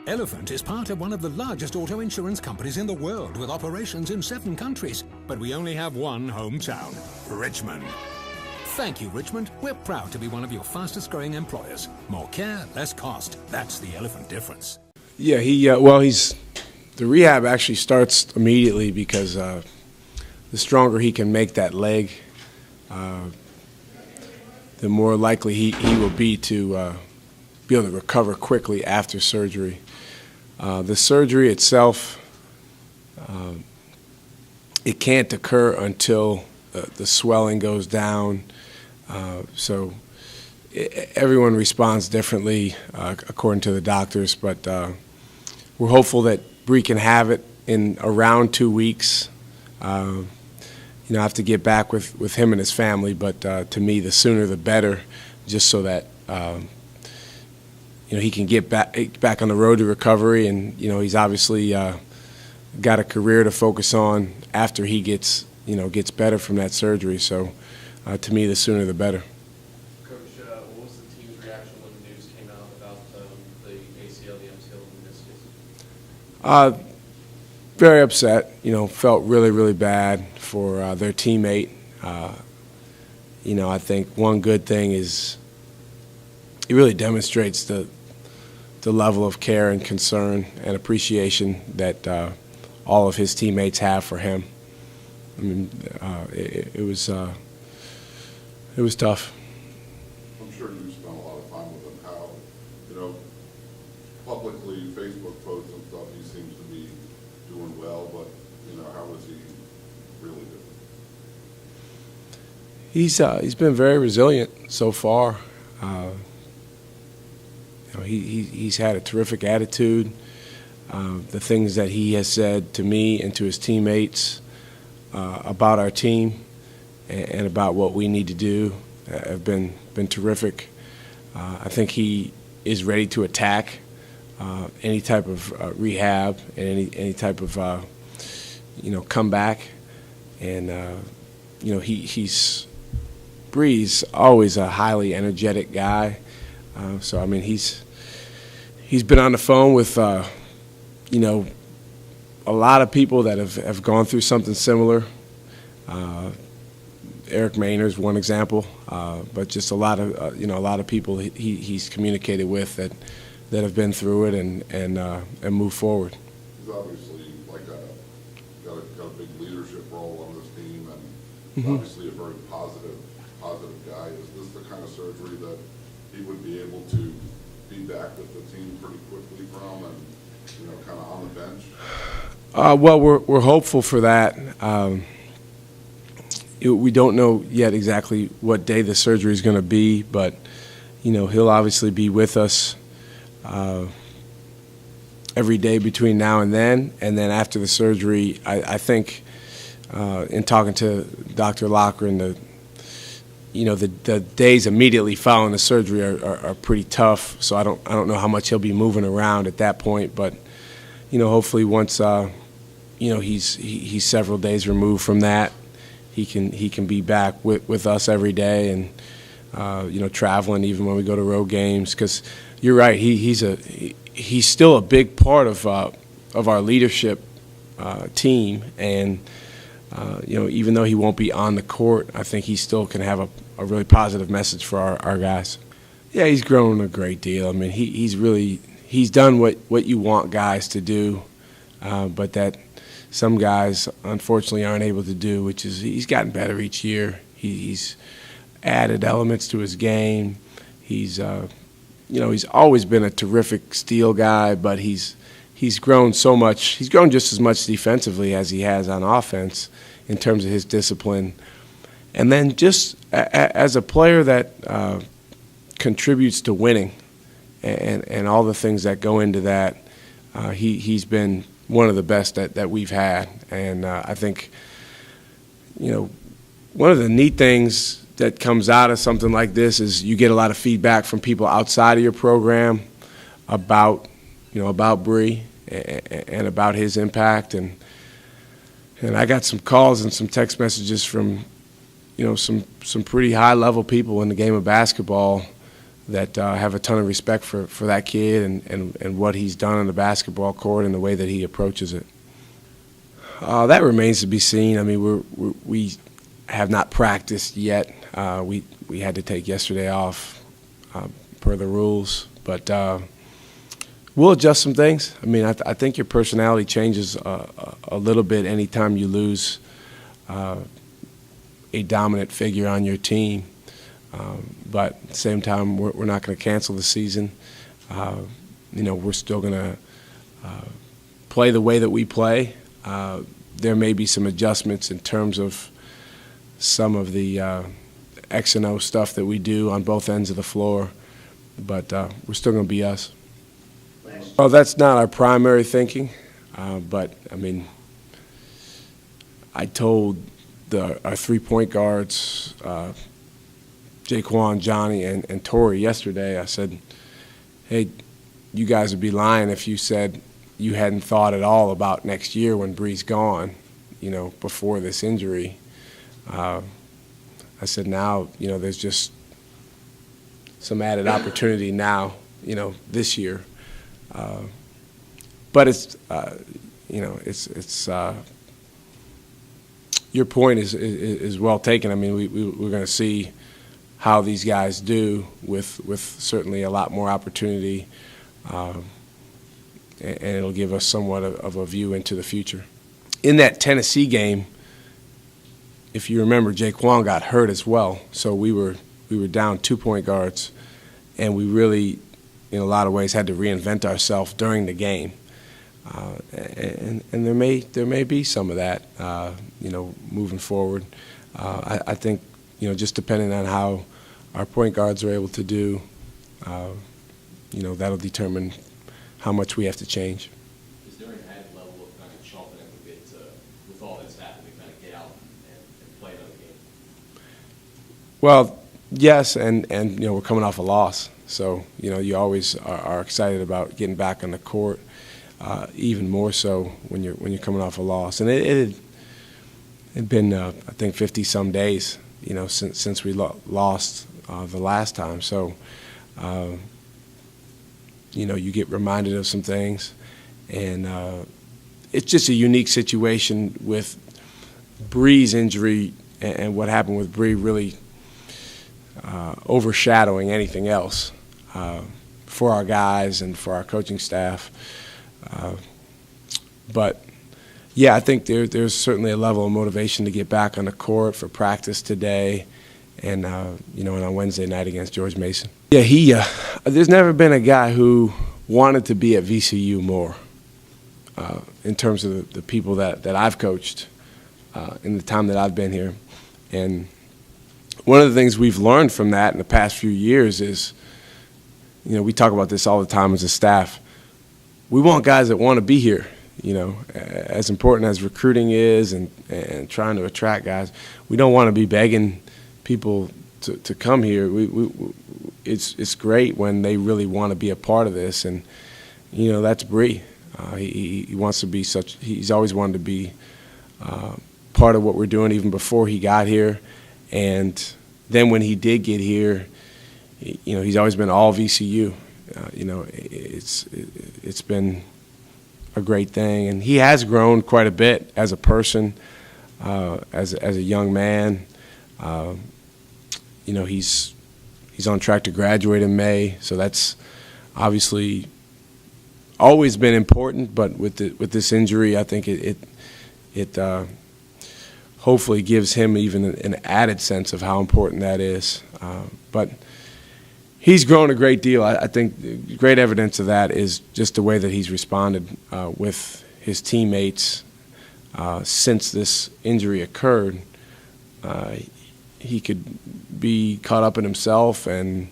Elephant is part of one of the largest auto insurance companies in the world with operations in 7 countries. But we only have one hometown, Richmond. Thank you, Richmond. We're proud to be one of your fastest growing employers. More care, less cost. That's the Elephant difference. Yeah, the rehab actually starts immediately because the stronger he can make that leg, the more likely he will be to be able to recover quickly after surgery. The surgery itself, it can't occur until the swelling goes down. So everyone responds differently according to the doctors, but we're hopeful that Bree can have it in around 2 weeks. I have to get back with him and his family, but to me, the sooner the better, just so that he can get back on the road to recovery, and he's obviously got a career to focus on after he gets better from that surgery. So, to me, the sooner the better. Coach, what was the team's reaction when the news came out about the ACL, the MCL, and the meniscus? Very upset. Felt really, really bad for their teammate. I think one good thing is it really demonstrates the level of care and concern and appreciation that all of his teammates have for him. I mean, it was tough. I'm sure you spent a lot of time with him. How, publicly, Facebook posts and stuff, he seems to be doing well, but, how is he really doing? He's been very resilient so far. He's had a terrific attitude. The things that he has said to me and to his teammates about our team and about what we need to do have been terrific. I think he is ready to attack any type of rehab and any type of comeback. And Bree's always a highly energetic guy. So I mean, he's been on the phone with a lot of people that have gone through something similar. Eric Mayner's one example, but just a lot of people he's communicated with that have been through it and moved forward. He's obviously got a big leadership role on this team, and obviously a very positive guy. Is this the kind of surgery that he would be able to be back with the team pretty quickly from, and kind of on the bench? Well, we're hopeful for that. We don't know yet exactly what day the surgery is going to be, but he'll obviously be with us every day between now and then after the surgery. I think in talking to Dr. Lochran, the days immediately following the surgery are pretty tough. So I don't know how much he'll be moving around at that point, but hopefully once he's several days removed from that, he can be back with us every day and traveling even when we go to road games. Because you're right, he's still a big part of our leadership team, and even though he won't be on the court, I think he still can have a really positive message for our guys. Yeah, he's grown a great deal. I mean, he's done what you want guys to do, but that some guys unfortunately aren't able to do, which is he's gotten better each year. He's added elements to his game. He's always been a terrific steal guy, but he's grown so much. He's grown just as much defensively as he has on offense in terms of his discipline. And then just as a player that contributes to winning and all the things that go into that, he's been one of the best that we've had. And I think, one of the neat things that comes out of something like this is you get a lot of feedback from people outside of your program about Bree and about his impact. And I got some calls and some text messages from, some pretty high-level people in the game of basketball that have a ton of respect for that kid and what he's done on the basketball court and the way that he approaches it. That remains to be seen. I mean, we have not practiced yet. We had to take yesterday off per the rules, but we'll adjust some things. I mean, I think your personality changes a little bit anytime you lose a dominant figure on your team. But at the same time, we're not going to cancel the season. We're still going to play the way that we play. There may be some adjustments in terms of some of the X and O stuff that we do on both ends of the floor, but we're still going to be us. Well, that's not our primary thinking, but, I mean, I told our 3-point guards, Jaquan, Johnny, and Torrey yesterday, I said, hey, you guys would be lying if you said you hadn't thought at all about next year when Bree's gone, before this injury. I said now, there's just some added opportunity now, this year. But it's, your point is well taken. I mean, we're going to see how these guys do with certainly a lot more opportunity, and it'll give us somewhat of a view into the future. In that Tennessee game, if you remember, Jaquan got hurt as well, so we were down 2-point guards, and we really, in a lot of ways, had to reinvent ourselves during the game. And there may be some of that, moving forward. I think, just depending on how our point guards are able to do, that'll determine how much we have to change. Is there an added level of kind of chopping up a bit with all that's happening, kind of get out and play another game? Well, yes, and we're coming off a loss, so you always are excited about getting back on the court. Even more so when you're coming off a loss, and it had been I think 50-some days since we lost the last time. So you get reminded of some things, and it's just a unique situation with Bree's injury and what happened with Bree really overshadowing anything else for our guys and for our coaching staff. But yeah, I think there's certainly a level of motivation to get back on the court for practice today, and and on Wednesday night against George Mason. Yeah, there's never been a guy who wanted to be at VCU more in terms of the people that I've coached in the time that I've been here. And one of the things we've learned from that in the past few years is, we talk about this all the time as a staff. We want guys that want to be here, as important as recruiting is and trying to attract guys. We don't want to be begging people to come here. It's great when they really want to be a part of this, and that's Bree. He wants to be he's always wanted to be part of what we're doing even before he got here, and then when he did get here, he's always been all VCU. It's been a great thing, and he has grown quite a bit as a person, as a young man. He's on track to graduate in May, so that's obviously always been important. But with this injury, I think it hopefully gives him even an added sense of how important that is. But he's grown a great deal. I think great evidence of that is just the way that he's responded with his teammates since this injury occurred. He could be caught up in himself and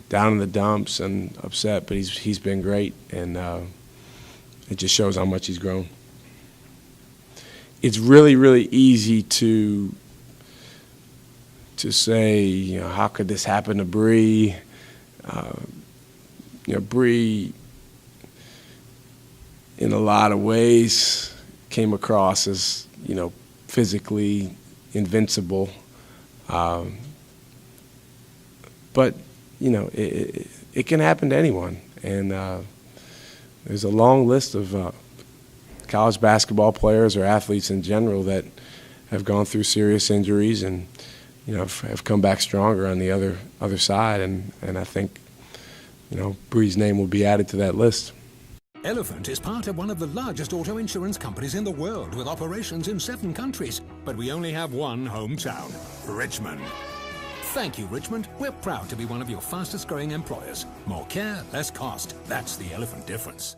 down in the dumps and upset, but he's been great, and it just shows how much he's grown. It's really, really easy to say, how could this happen to Bree? Bree, in a lot of ways, came across as, physically invincible. But, it can happen to anyone. And there's a long list of college basketball players or athletes in general that have gone through serious injuries and have come back stronger on the other side. And I think Bree's name will be added to that list. Elephant is part of one of the largest auto insurance companies in the world with operations in 7 countries. But we only have one hometown, Richmond. Thank you, Richmond. We're proud to be one of your fastest growing employers. More care, less cost. That's the Elephant difference.